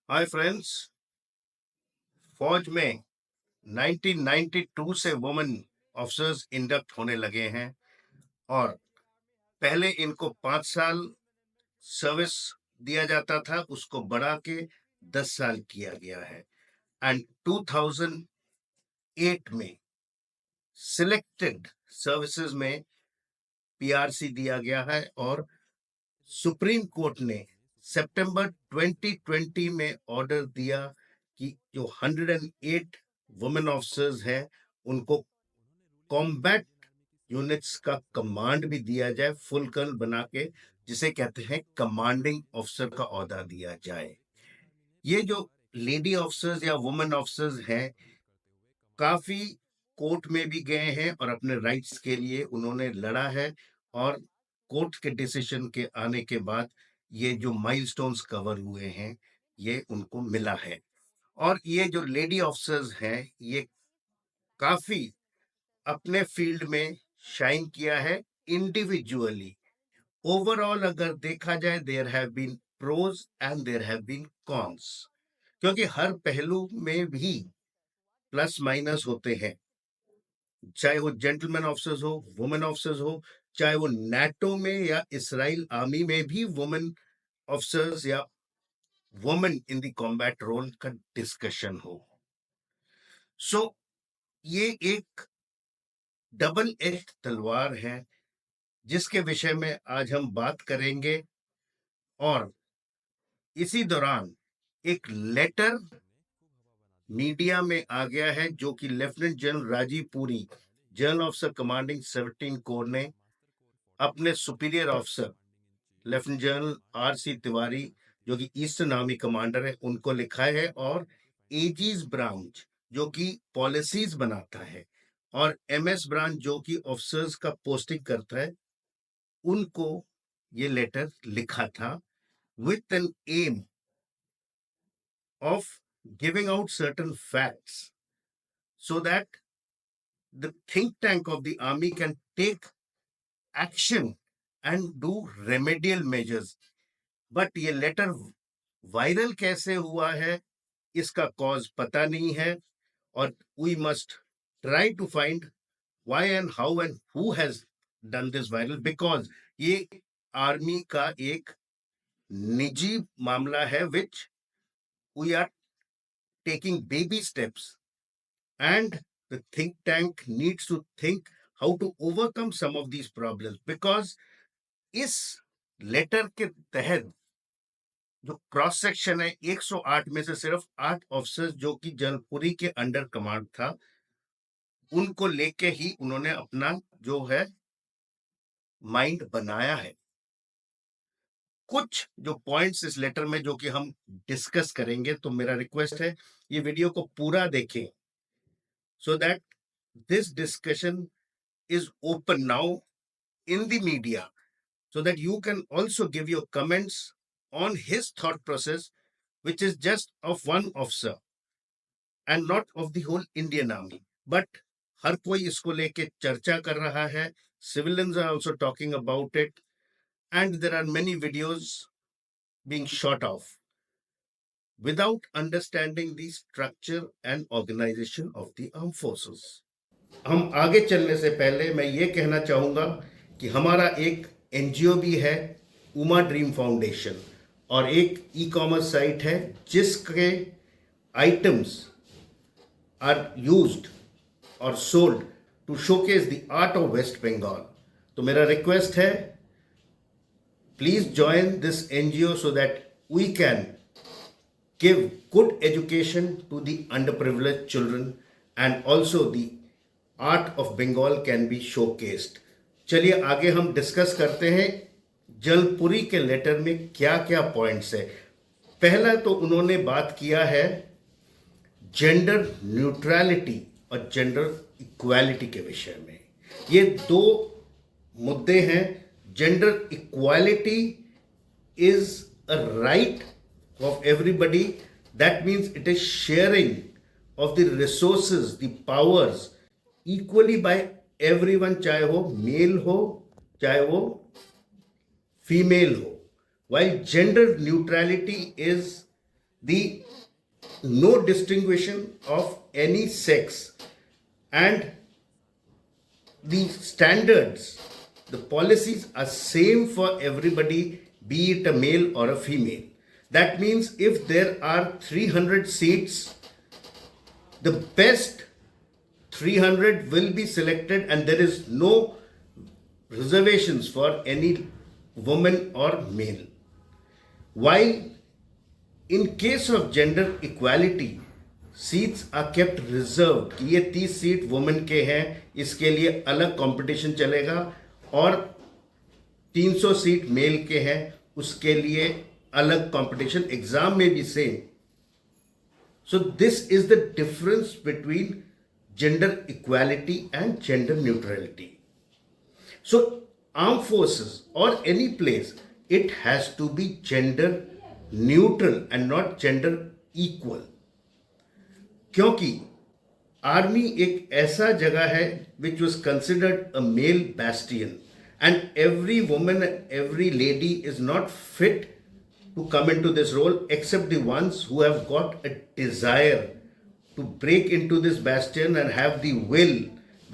Hi friends. फौज में 1992 से वुमेन ऑफिसर्स इंडक्ट होने लगे हैं और पहले इनको 5 साल सर्विस दिया जाता था, उसको बढ़ा के 10 साल किया गया है। एंड 2008 में सिलेक्टेड सर्विसेज में पीआरसी दिया गया है और सुप्रीम कोर्ट ने सितंबर 2020 में ऑर्डर दिया कि जो 108 वुमेन ऑफिसर्स हैं उनको कॉम्बैट यूनिट्स का कमांड भी दिया जाए, फुल कर्नल बना के, जिसे कहते हैं कमांडिंग ऑफिसर का ओहदा दिया जाए। ये जो लेडी ऑफिसर्स या वुमेन ऑफिसर्स हैं काफी कोर्ट में भी गए हैं और अपने राइट्स के लिए उन्होंने लड़ा है और कोर्ट के डिसीजन के आने के बाद ये जो माइलस्टोन्स कवर हुए हैं ये उनको मिला है। और ये जो लेडी ऑफिसर्स हैं ये काफी अपने फील्ड में शाइन किया है इंडिविजुअली। ओवरऑल अगर देखा जाए there have been pros and there have been cons, क्योंकि हर पहलू में भी प्लस माइनस होते हैं। चाहे वो जेंटलमैन ऑफिसर्स हो, वुमेन ऑफिसर्स हो, चाहे वो नेटो में या इसराइल आर्मी में भी वुमेन ऑफिसर्स या women in the combat role का डिस्कशन हो। सो ये एक डबल एज तलवार है जिसके विषय में आज हम बात करेंगे। और इसी दौरान एक लेटर मीडिया में आ गया है जो कि lieutenant general Rajiv Puri, general officer commanding 17 corps ने अपने superior officer lieutenant general R C. Tiwari, जो कि ईस्टर्न आर्मी कमांडर है, उनको लिखा है। और एजीज ब्रांच जो कि पॉलिसीज बनाता है और एमएस ब्रांच जो कि ऑफिसर्स का पोस्टिंग करता है, उनको ये लेटर लिखा था with an aim of giving out certain facts so that the think tank of the army can take action and do remedial measures. But ये लेटर वायरल कैसे हुआ है इसका कॉज पता नहीं है और we must try to find why and how and who has done this viral, because ये आर्मी का एक निजी मामला है which we are taking baby steps and the think tank needs to think how to overcome some of these problems, because इस letter के तहत जो क्रॉस सेक्शन है 108 में से सिर्फ 8 ऑफिसर्स जो कि जनपुरी के अंडर कमांड था उनको लेके ही उन्होंने अपना जो है माइंड बनाया है। कुछ जो पॉइंट्स इस लेटर में जो कि हम डिस्कस करेंगे, तो मेरा रिक्वेस्ट है ये वीडियो को पूरा देखें so that this discussion is open now in the media, so that you can also give your comments on his thought process, which is just of one officer and not of the whole Indian army. But हर कोई इसको लेके चर्चा कर रहा है, civilians are also talking about it, and there are many videos being shot off without understanding the structure and organization of the armed forces. हम आगे चलने से पहले मैं ये कहना चाहूँगा कि हमारा एक एनजीओ भी है, उमा ड्रीम फाउंडेशन, और एक ई कॉमर्स साइट है जिसके आइटम्स आर यूज्ड और sold to showcase the art of West Bengal. तो मेरा रिक्वेस्ट है, please join this NGO so that we can give good education to the underprivileged children, and also the art of Bengal can be showcased. चलिए आगे हम discuss करते हैं जलपुरी के letter में क्या क्या पॉइंट्स है। पहला तो उन्होंने बात किया है जेंडर न्यूट्रलिटी और जेंडर इक्वालिटी के विषय में। ये दो मुद्दे हैं। Gender equality is a right of everybody. That means it is sharing of the resources, the powers equally by everyone, चाहे वो मेल हो चाहे वो फीमेल हो। While gender neutrality is the no distinguishing of any sex, and the standards, the policies are same for everybody, be it a male or a female. That means if there are 300 seats, the best 300 will be selected, and there is no reservations for any woman or male. While in case of gender equality, seats are kept reserve कि ये 30 seat women के हैं, इसके लिए अलग competition चलेगा, और 300 seat mail के हैं, उसके लिए अलग कंपटीशन, एग्जाम में भी same. So this is the difference between gender equality and gender neutrality. So arm forces और any place, it has to be gender neutral and not gender equal. क्योंकि army एक ऐसा जगह है which was considered a male bastion, and every woman, every lady is not fit to come into this role except the ones who have got a desire to break into this bastion and have the will,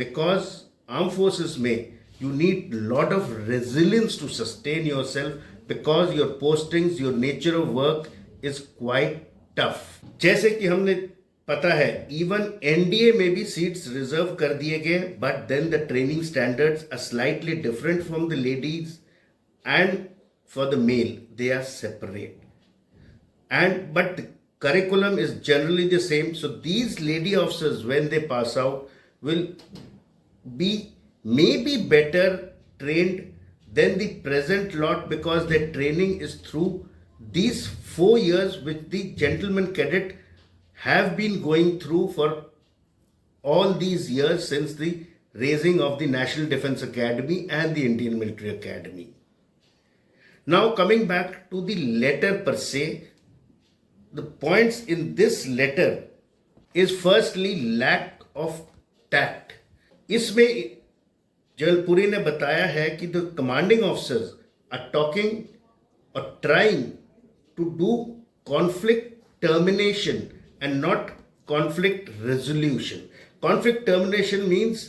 because armed forces may, you need lot of resilience to sustain yourself, because your postings, your nature of work is quite tough. जैसे कि हमने पता है even NDA में भी seats reserve कर दिए गए, but then the training standards are slightly different from the ladies, and for the male they are separate, and but the curriculum is generally the same. So these lady officers, when they pass out, will be maybe better trained than the present lot, because their training is through these 4 years which the gentlemen cadet have been going through for all these years since the raising of the National Defence Academy and the Indian Military Academy. Now coming back to the letter per se, the points in this letter is firstly lack of tact. इसमें general Puri ने बताया है कि the commanding officers are talking or trying to do conflict termination and not conflict resolution. Conflict termination means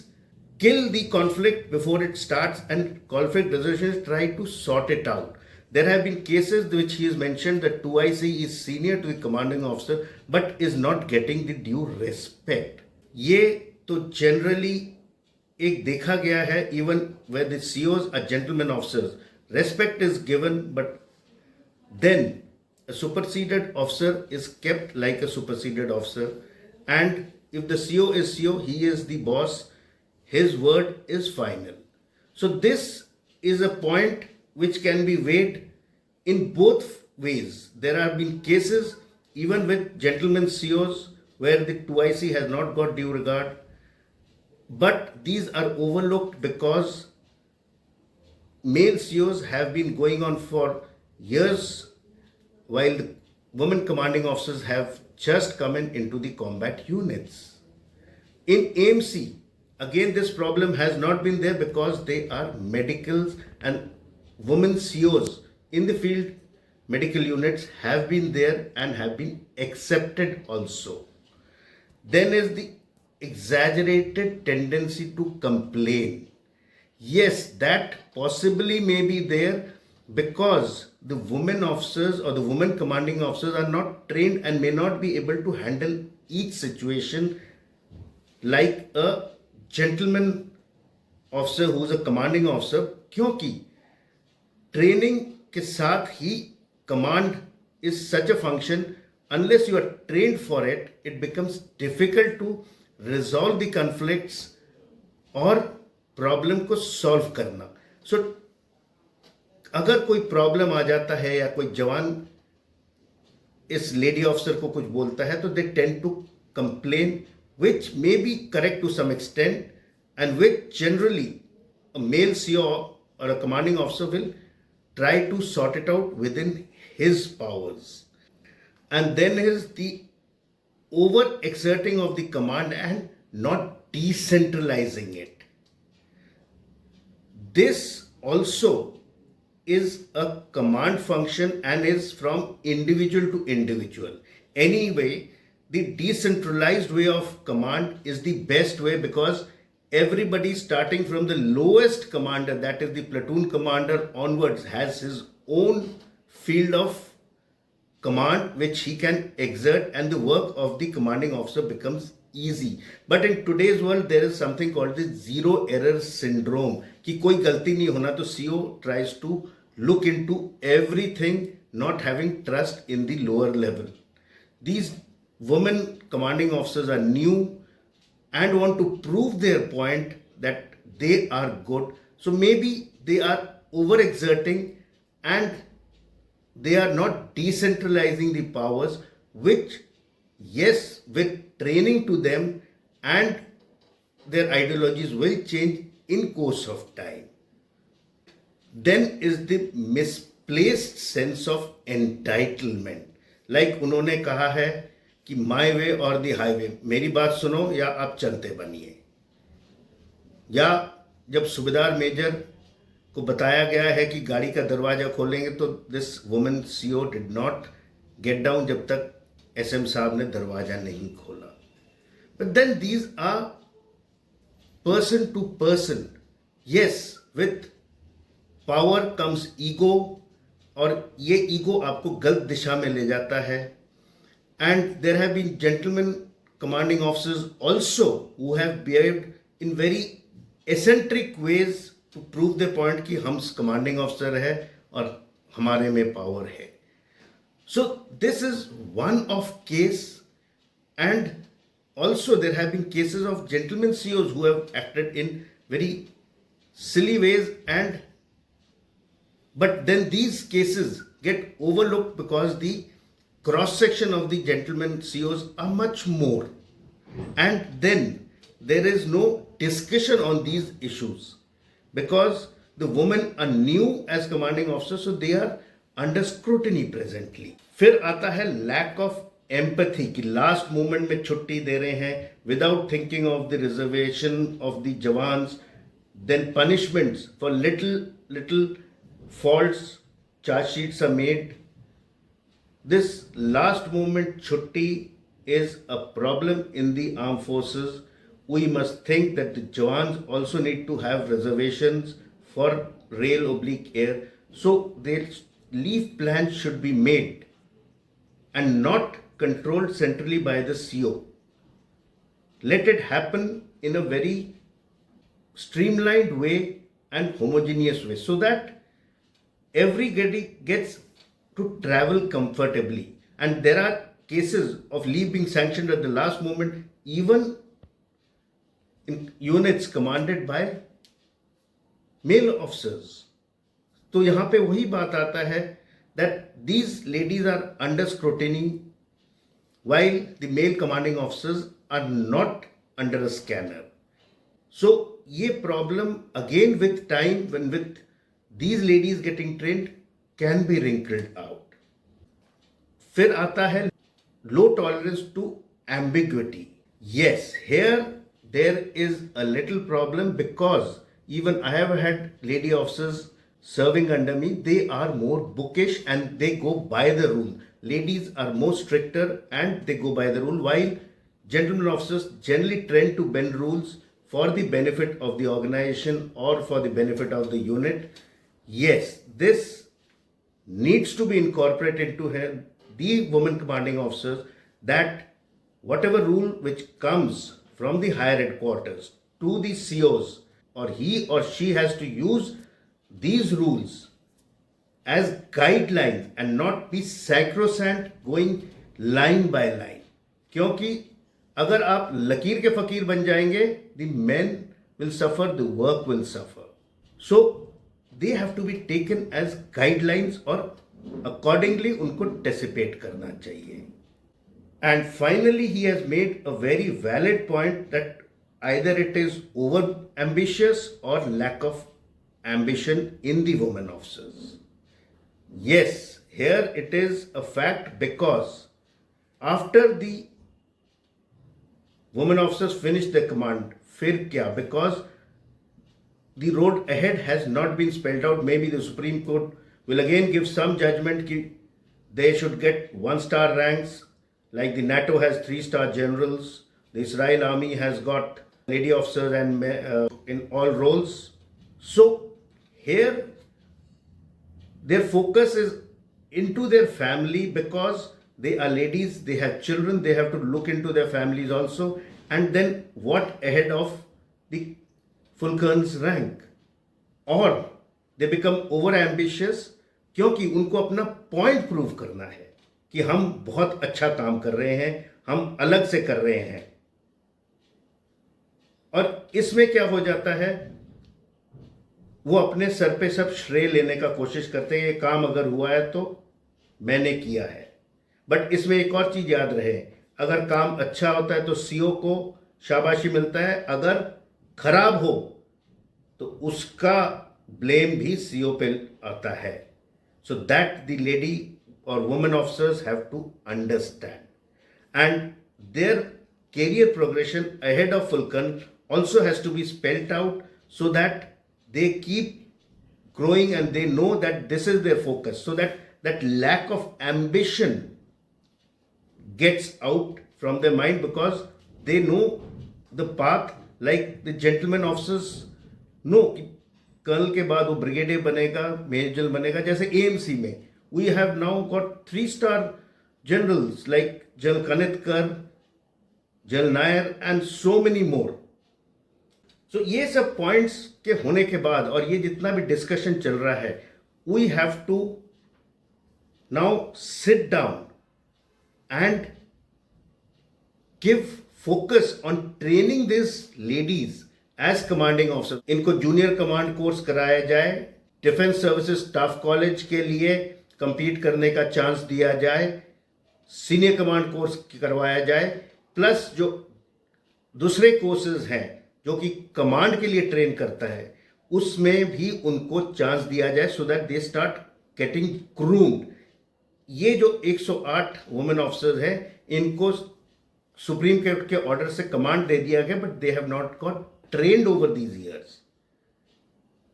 kill the conflict before it starts, and conflict resolution is try to sort it out. There have been cases which he has mentioned that 2IC is senior to the commanding officer but is not getting the due respect. ये तो generally एक देखा गया है, even where the COs are gentlemen officers, respect is given, but then a superseded officer is kept like a superseded officer, and if the CO is CO, he is the boss, his word is final. So this is a point which can be weighed in both ways. There have been cases even with gentlemen COs where the 2IC has not got due regard, but these are overlooked because male COs have been going on for years, while the women commanding officers have just come into the combat units. In AMC, again this problem has not been there because they are medicals, and women COs in the field medical units have been there and have been accepted also. Then is the exaggerated tendency to complain. Yes, that possibly may be there because the women officers or the women commanding officers are not trained and may not be able to handle each situation like a gentleman officer who is a commanding officer, क्योंकि training के साथ ही command is such a function, unless you are trained for it, it becomes difficult to resolve the conflicts और problem को solve करना. सो अगर कोई problem आ जाता है या कोई जवान इस लेडी ऑफिसर को कुछ बोलता है, तो they tend to complain, which may be correct to some extent, and which generally a male CO or a commanding officer will try to sort it out within his powers. And then is the over exerting of the command and not decentralizing it. This also is a command function and is from individual to individual. Anyway, the decentralized way of command is the best way because everybody starting from the lowest commander, that is the platoon commander onwards, has his own field of command which he can exert, and the work of the commanding officer becomes easy. But in today's world there is something called the zero error syndrome कि कोई गलती नहीं होना, तो CO tries to look into everything, not having trust in the lower level. These women commanding officers are new and want to prove their point that they are good, so maybe they are overexerting and they are not decentralizing the powers, which, yes, with training to them and their ideologies will change in course of time. Then is the misplaced sense of entitlement. Like उन्होंने कहा है कि माई वे और दी highway, मेरी बात सुनो या आप चलते बनिए. या जब सूबेदार मेजर को बताया गया है कि गाड़ी का दरवाजा खोलेंगे, तो this women CO did not get down जब तक एसएम साहब ने दरवाजा नहीं खोला. But then these are person to person. Yes, with power comes ego, और ये ईगो आपको गलत दिशा में ले जाता है. And there have been gentleman commanding officers also who have behaved in very eccentric ways to prove the point कि हम कमांडिंग ऑफिसर है और हमारे में पावर है. सो this is one of case, and also there have been cases of gentlemen CEOs who have acted in very silly ways, and but then these cases get overlooked because the cross section of the gentlemen CEOs are much more, and then there is no discussion on these issues because the women are new as commanding officers, so they are under scrutiny presently. फिर आता है lack of empathy कि last moment में छुट्टी दे रहे हैं without thinking of the reservation of the jawans. Then punishments for little faults, chargesheets are made. This last moment छुट्टी is a problem in the armed forces. We must think that the jawans also need to have reservations for rail/air, so their leave plans should be made and not controlled centrally by the CO. Let it happen in a very streamlined way and homogeneous way so that everybody gets to travel comfortably. And there are cases of leave being sanctioned at the last moment, even in units commanded by male officers. तो यहाँ पे वही बात आता है that these ladies are under scrutiny while the male commanding officers are not under a scanner. So ये problem again with time, when with these ladies getting trained, can be wrinkled out. फिर आता है low tolerance to ambiguity. Yes, here there is a little problem because even I have had lady officers serving under me. They are more bookish and they go by the rule. Ladies are more stricter and they go by the rule, while gentlemen officers generally tend to bend rules for the benefit of the organization or for the benefit of the unit. Yes, this needs to be incorporated into the women commanding officers, that whatever rule which comes from the higher headquarters to the COs, or he or she has to use these rules as guidelines and not be sacrosanct going line by line. क्योंकि अगर आप लकीर के फकीर बन जाएंगे, the men will suffer, the work will suffer. So they have to be taken as guidelines और accordingly उनको dissipate करना चाहिए. And finally he has made a very valid point that either it is over ambitious or lack of ambition in the women officers. Yes, here it is a fact because after the women officers finish their command, फिर क्या? Because the road ahead has not been spelled out. Maybe the Supreme Court will again give some judgment that they should get 1-star ranks, like the NATO has 3-star generals, the Israel army has got lady officers and in all roles. So here their focus is into their family, because they are ladies, they have children, they have to look into their families also, and then what ahead of the full colonel's rank. और they become over ambitious, क्योंकि उनको अपना point prove करना है कि हम बहुत अच्छा काम कर रहे हैं, हम अलग से कर रहे हैं। और इसमें क्या हो जाता है, वो अपने सर पे सब श्रेय लेने का कोशिश करते हैं, ये काम अगर हुआ है तो मैंने किया है। बट इसमें एक और चीज याद रहे, अगर काम अच्छा होता है तो सीओ को शाबाशी मिलता है, अगर खराब हो तो उसका ब्लेम भी सीओ पे आता है। सो दैट द लेडी और women officers have to understand, and there career progression ahead of Fulcrum also has to be spelled out, so that they keep growing and they know that this is their focus, so that that lack of ambition gets out from their mind, because they know the path, like the gentleman officers know कि colonel के बाद वो brigadier बनेगा, major बनेगा। जैसे AMC में we have now got 3-star generals like general Kanitkar, general Nair and so many more. So ये सब पॉइंट्स के होने के बाद और ये जितना भी डिस्कशन चल रहा है, we have to now sit down and give focus on training this ladies as commanding officer. इनको जूनियर कमांड कोर्स कराया जाए, डिफेंस सर्विसेज स्टाफ कॉलेज के लिए compete करने का चांस दिया जाए, सीनियर कमांड कोर्स करवाया जाए, प्लस जो दूसरे कोर्सेज हैं जो कि कमांड के लिए ट्रेन करता है, उसमें भी उनको चांस दिया जाए, so that they start getting groomed. ये जो 108 वुमेन ऑफिसर्स हैं, इनको सुप्रीम कोर्ट के ऑर्डर से कमांड दे दिया गया, but they have not got trained over these years.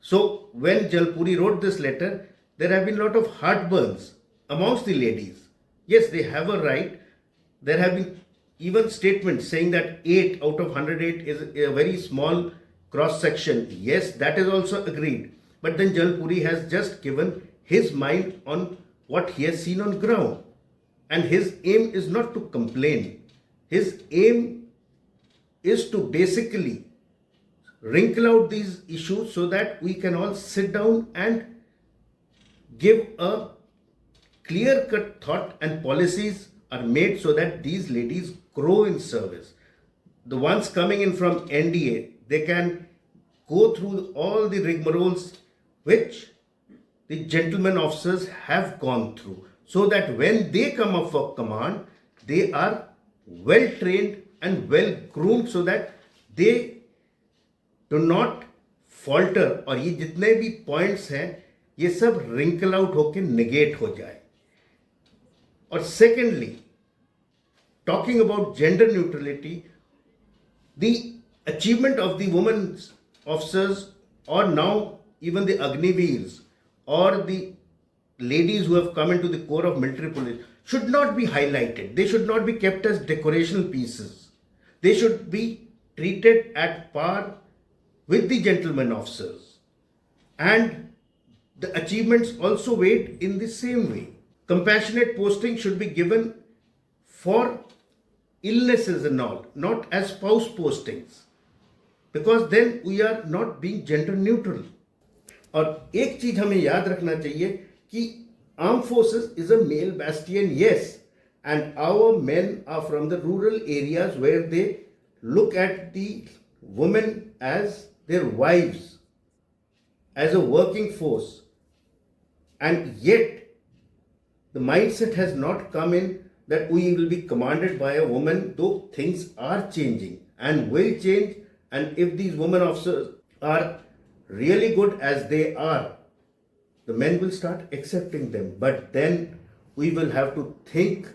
So when Jalpuri wrote this letter, there have been a lot of heartburns amongst the ladies. Yes, they have a right. There have been even statements saying that 8 out of 108 is a very small cross section. Yes, that is also agreed. But then Jalpuri has just given his mind on what he has seen on ground. And his aim is not to complain. His aim is to basically wrinkle out these issues so that we can all sit down and give a clear-cut thought, and policies are made so that these ladies grow in service. The ones coming in from NDA, they can go through all the rigmaroles which the gentlemen officers have gone through, so that when they come up for command, they are well trained and well groomed, so that they do not falter, और ये जितने भी points हैं ये सब wrinkle out होके negate हो जाए। और secondly, talking about gender neutrality, the achievement of the women officers, और now even the Agniveers or the ladies who have come into the corps of military police should not be highlighted. They should not be kept as decoration pieces. They should be treated at par with the gentlemen officers, and the achievements also weighed in the same way. Compassionate posting should be given for illnesses and all, not as spouse postings, because then we are not being gender neutral. और एक चीज हमें याद रखना चाहिए कि arm forces is a male bastion, yes, and our men are from the rural areas where they look at the women as their wives, as a working force, and yet the mindset has not come in that we will be commanded by a woman, though things are changing and will change. And if these women officers are really good as they are, the men will start accepting them. But then we will have to think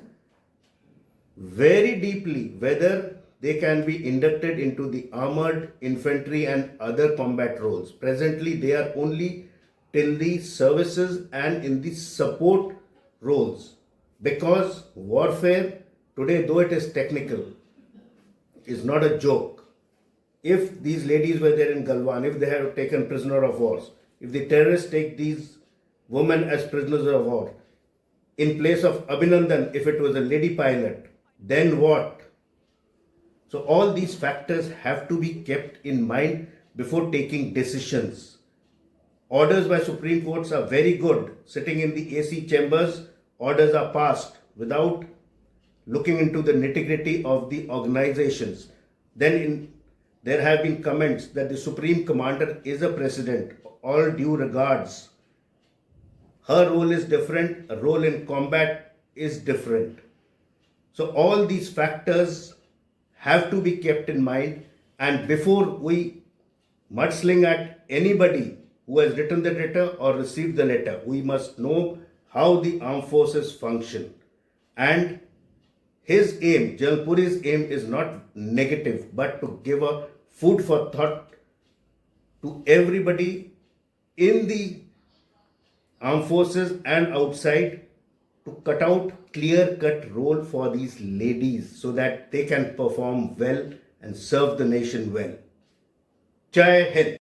very deeply whether they can be inducted into the armored infantry and other combat roles. Presently, they are only till the services and in the support roles, because warfare today, though it is technical, is not a joke. If these ladies were there in Galwan, if they have taken prisoner of war, if the terrorists take these women as prisoners of war, in place of Abhinandan, if it was a lady pilot, then what? So all these factors have to be kept in mind before taking decisions. Orders by Supreme Courts are very good. Sitting in the AC chambers, orders are passed without looking into the nitty-gritty of the organizations. There have been comments that the Supreme Commander is a president. All due regards. Her role is different, a role in combat is different. So all these factors have to be kept in mind, and before we mudsling at anybody who has written the letter or received the letter, we must know how the armed forces function. And his aim, General Puri's aim, is not negative, but to give a food for thought to everybody in the armed forces and outside, to cut out clear-cut role for these ladies so that they can perform well and serve the nation well. Jai Hind.